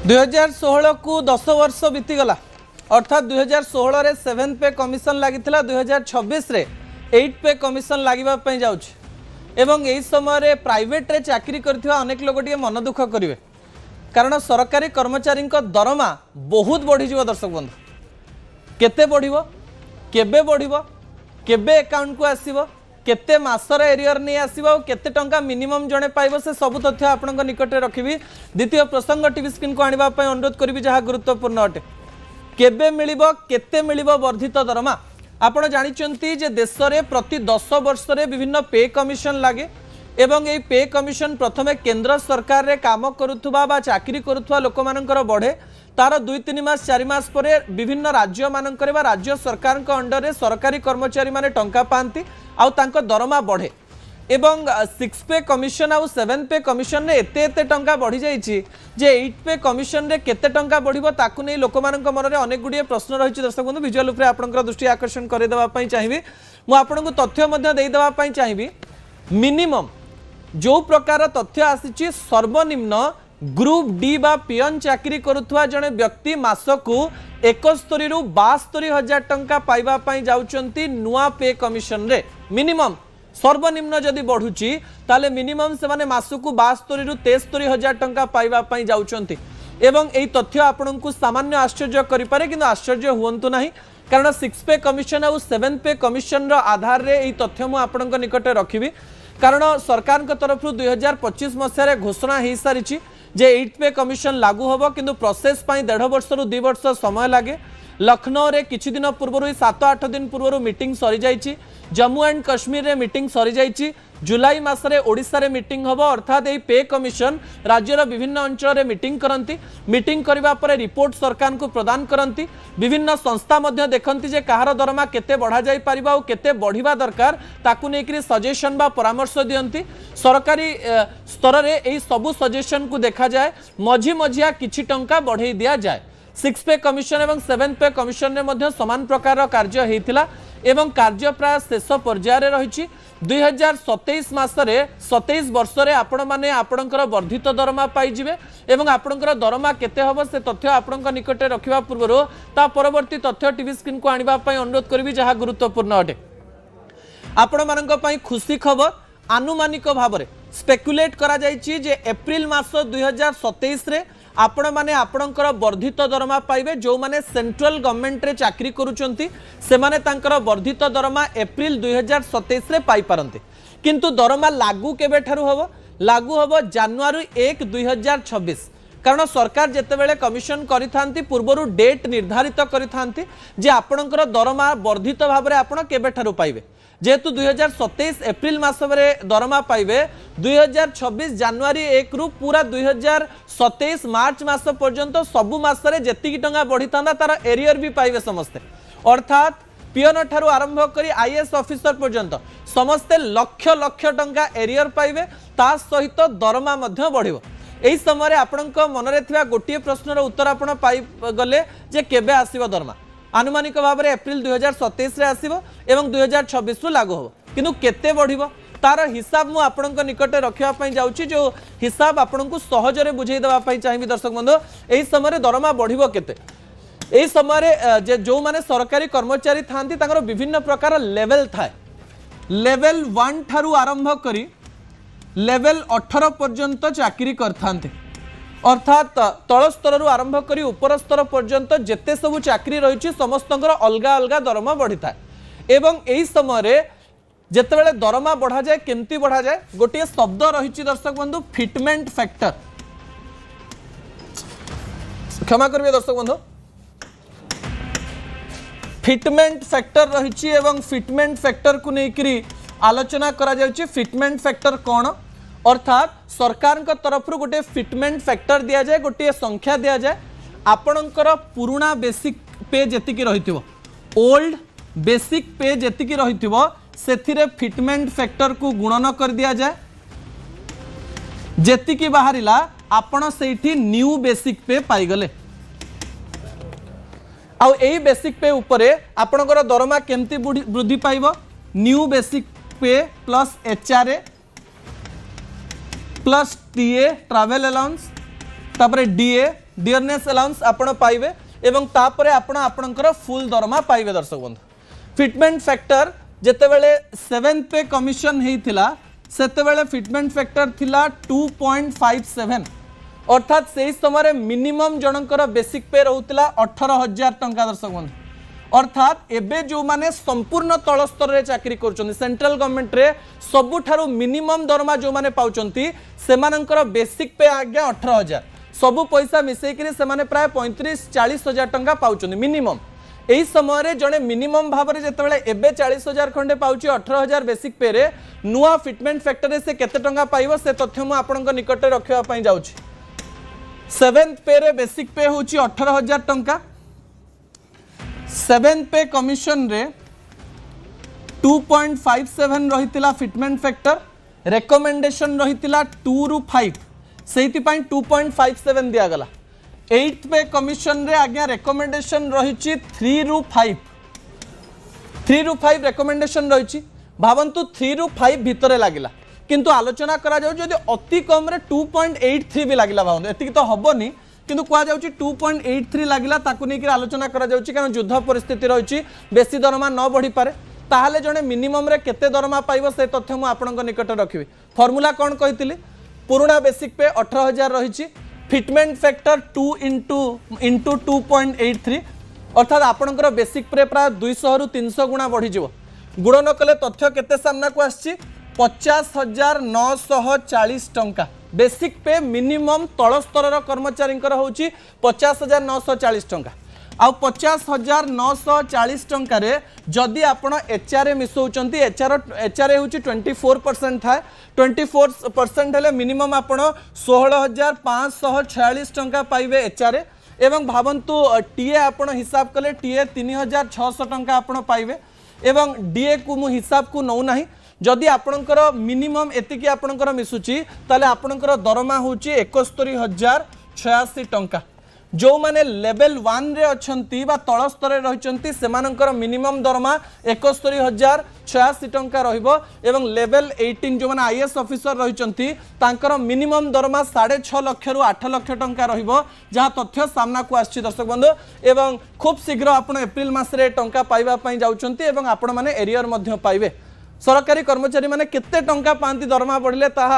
2016 को 10 वर्ष बीतीगला अर्थात 2016 रे 7 पे कमिशन लगी 2026 रे 8 पे कमिशन लगे एवं यही समय प्राइवेट रे चाकरी करथिबा अनेक लोग मन दुख करेंगे कारण सरकारी कर्मचारी दरमा बहुत बढ़ी जीव। दर्शक बंधु केते बढ़िबो केबे बढ़िबो केबे अकाउंट को आसीबो केते मासर एरियर नहीं आसीबो केते टंका मिनिमम जणे पाइबो से सब तथ्य आपनक निकट रखिबी। द्वितीय प्रसंग टीवी स्क्रीन को आनिबा पय अनुरोध करिबी जहा गुरुत्वपूर्ण अटे केबे मिलिबो केते मिलिबो वर्धित दरमा। आपण जानिचंती जे देश रे प्रति 10 वर्ष रे विभिन्न पे कमिशन लागे एवं ये पे कमिशन प्रथमे केंद्र सरकार रे काम करुथुबा बा चाकरी करुथुबा लोक मानकर बढ़े तार 2-3 मास 4 मास पर विभिन्न राज्य मानकर राज्य सरकार अंडर रे सरकारी कर्मचारी माने टंका पाती आउ तांको दरमा बढ़े एवं 6 पे कमिशन आउ 7 पे कमिशन रे एते टंका बढ़ी जाइछि जे 8 पे कमिशन रे केते टंका बढ़िबो ताकु नै लोक मानक मन रे अनेक गुडी प्रश्न रहिछि। दर्शक बंधु विजुअल उपरे आपनकर दृष्टि आकर्षण करे देबा पई चाहिबी मु आपनकु तथ्य मध्ये देई देबा पई चाहिबी। मिनिमम जो प्रकार तथ्य आसीछि सर्वनिम्न ग्रुप डी बा पियन चाकरी करुथुवा जने व्यक्ति मासकु 71 रु 72 हजार टंका पाइबा पई जाउचंती नुआ पे कमिशन रे। मिनिमम सर्वनिम्न जदि बढ़ुची ताले मिनिमम से माने मासकु 72 रु 73 हजार टंका पाइबा पई जाउचंती एवं एई तथ्य आपनकु सामान्य आश्चर्य करि पारे किंतु आश्चर्य हुअंतु नाही कारण 6 पे कमिशन और 7 पे कमिशन रो आधार रे एई तथ्य मु आपनक निकट रखिबी कारण सरकार तरफ 2025 मसीह घोषणा हो सारी जे 8 पे कमिशन लागू होबो किंतु प्रोसेस पाई 1.5 वर्ष रु 2 वर्ष समय लागे। लखनऊ रे किछि दिन पूर्व 7-8 दिन पूर्व मीटिंग सरी जाइछि जम्मू एंड कश्मीर रे मीटिंग सरी जाइछि जुलाई मासरे ओडिशा रे मीटिंग होबो अर्थात ए पे कमिशन राज्यर विभिन्न अंचल रे मीटिंग करंती मीटिंग करिबा परे रिपोर्ट सरकार को प्रदान करंती विभिन्न संस्था मध्य देखंती जे कहार दरमा केते बढ़ा जाई परिबा और केते बढ़िबा दरकार ताकु नेकरी सजेशन बा परामर्श दियंती सरकारी स्तर रे एई सब सजेशन को देखा जाए मझी मझिया किछि टंका बढ़ाई दिया जाए। 6 पे कमिशन एवं 7 पे कमिशन रे मध्य समान प्रकार कार्य हेतिला एवं कार्य प्राय शेष पर्याय रे रहिछि 2027 मासरे 27 वर्ष रे आपण माने आपणकर वर्धित दरमा पाई जिवे एवं आपणकर दरमा केते हबो से तथ्य आपणक निकटे रखिबा पूर्व ता परवर्ती तथ्य टीवी स्क्रीन को आनिबा पई अनुरोध करबी जहा गुरुत्वपूर्ण अटे। आपण मानक पई खुशी खबर आनुमानिक भाबरे स्पेकुलेट करा जायछि जे एप्रिल मास 2027 रे आपण माने आपणकर वर्धित दरमा पाइबे जो माने सेंट्रल गवर्नमेंट रे चाकरी करूचंती से माने तांकर वर्धित दरमा एप्रिल 2027 रे पाई पारंते किंतु दरमा लागू केबे ठारू हबो लागू हबो जनवरी 1 2026 कारण सरकार जेतेबेले कमिशन करिथांती पूर्वरु डेट निर्धारित करिथांती जे आपणकर दरमा वर्धित भाबरे आपण केबे ठारू पाइबे जेहेतु 2027 एप्रिल मासरे दरमा पाइबे 2026 जनवरी 1 रु पूरा 2027 मार्च मास पर्यंत सबु मासरे जेतिकी टंका बढ़ी थांदा तार एरियर भी पाइबे समस्ते अर्थात पियन ठारू आरंभ करी आईएएस ऑफिसर पर्यंत समस्ते लक्ष लक्ष टंका एरियर पाइबे ता सहित दरमा मध्य बढ़िबो। एही समय आपणक मनरे थिबा गोटिए प्रश्नर उत्तर आपण पाइ गले जे केबे आसीबो दरमा आनुमानिक भाव में एप्रिल 2027 रे आसीबो एवं 2026 रु लागू होबो किंतु केते बढ़िबो तार हिसाब मु आपणक निकटे रखिबा पई जाउची जो हिसाब आपणकु सहजरे बुझेई देबा पई चाहिबी। दर्शक बंधु एही समय दरमा बढ़िबो केते एही समय जे जो माने सरकारी कर्मचारी थांती तांकर विभिन्न प्रकार लेवल थाए लेवल 1 ठारू आरंभ करी लेवल 18 पर्यंत चाकरी करथांते अर्थात तल स्तर आरंभ करी उपर स्तर पर्यंत जेते सब चाकरी रही समस्तंकर अलगा अलगा दरमा बढ़ी थाए एवं एही समय जेतेबेले दरमा बढ़ा जाए केमती बढ़ा जाए गोटे शब्द रही दर्शक बंधु फिटमेंट फैक्टर क्षमा करिए दर्शक बंधु फिटमेंट फैक्टर रही एवं फिटमेंट फैक्टर को लेकर आलोचना करा जाउची। फिटमेंट फैक्टर कौन अर्थात सरकार तरफ गोटे फिटमेंट फैक्टर दि जाए गोटे संख्या दि जाए आपणकर पुराना बेसिक पे जेतिकी रही ओल्ड बेसिक पे जेतिकी रही से फिटमेंट फैक्टर को गुणन कर दिया जाए जेतिकी बाहरिला आपण सेठी न्यू बेसिक पे पाइगले आउ एही बेसिक पे उपरे आपणकर दरमा केमती वृद्धि पाइबो न्यू बेसिक पे plus HRA plus TA travel allowance तापरे डीए डियरनेस अलाउंस आपण पाइबे एवं तापरे आपण आपणकर फुल दरमा पाइबे दर्शक बंधु फिटमेंट फैक्टर जेतेबेले 7th पे कमिशन हेइथिला सेतेबेले फिटमेंट फैक्टर थिला 2.57 अर्थात से समय मिनिमम जनकर बेसिक पे रहूला 18,000 टंका दर्शक बंधु अर्थात एबे जो माने संपूर्ण तल स्तर रे चाकरी करछन्ती सेंट्रल गवर्नमेंट रे सबुठारु मिनिमम दरमा जो माने पाउछन्ती सेमानकर बेसिक पे आज्ञा 18,000 सबु पैसा मिसई करी से माने प्राय 35-40,000 टंका पाउछन्ती मिनिमम एही समय रे जणे मिनिमम भाव रे जेतेबेले एबे 40,000 खंडे पाउची 18,000 बेसिक पे रे नुआ फिटमेंट फैक्टर रे से केते टंका पाइबो से तथ्य मु आपनक निकट रे रखिबा पई जाउची 7th पे रे बेसिक पे होची 18,000 टंका 7th पे कमिशन रे 2.57 रहितिला फिटमेंट फैक्टर रेकमेंडेशन रहितिला 2 रु 5 सेहिति पई 2.57 दिया गला 8th पे कमिशन रे आज्ञा रेकमेंडेशन रहिछि 3 रु 5 रेकमेंडेशन रहिछि भावंतु 3 रु 5 भितरे लागिला किंतु आलोचना करा जाउ जदि अति कम रे 2.83 भी लागिला भावंतु एतिक तो हबनी किंतु कुआ जाउछि 2.83 लागिला ताकु नै कि आलोचना करा जाउछि कारण युद्ध परिस्थिति रहिछि बेसी दरमा न बढ़ी पारे ताहाले जणे मिनिमम रे केते दरमा पाइबो से तथ्य मु आपनक निकट रखिबी फार्मूला कोन कहितली पुराना बेसिक पे 18,000 रहिछि फिटमेंट फैक्टर 2 इंटू 2.83 अर्थात आपनकर बेसिक पे प्राय 200 रु 300 गुणा बढ़ी जिवो गुणन कले तथ्य केते सामना को आछि 50,940 टंका बेसिक पे मिनिमम तल स्तर कर्मचारी होची 50,940 टंका आ 50,940 टंका रे जदि आपण एचआरए मिसौचंती एचआरए होची 24% थाए 24% हेले मिनिमम आपण 16,546 टंका पाइबे एचआरए एवं भावंतु टीए आपण हिसाब कले टीए 3,600 टंका आपण पाइबे एवं डीए को मु हिसाब को नौ नाही जदि आपणकर मिनिमम एतिकी आपणकर मिसुची ताले आपणकर दरमा होची 71,086 टंका जो माने लेवल 1 रे अछंती बा तळ स्तर रे रहिचंती सेमानकर मिनिमम दरमा 71,086 टंका रहिबो एवं लेवल 18 जो माने आईएएस ऑफिसर रहिचंती तांकर मिनिमम दरमा 6.5 लाख रु 8 लाख टंका रहिबो जहा तथ्य सामना को आछि दर्शक बंधु एवं खूब शीघ्र आपण एप्रिल मास रे टंका पाइबा पई जाउचंती एवं आपण माने एरियर मध्य पाइबे सरकारी कर्मचारी माने केते टंका पांती दरमा बढ़िले ताहा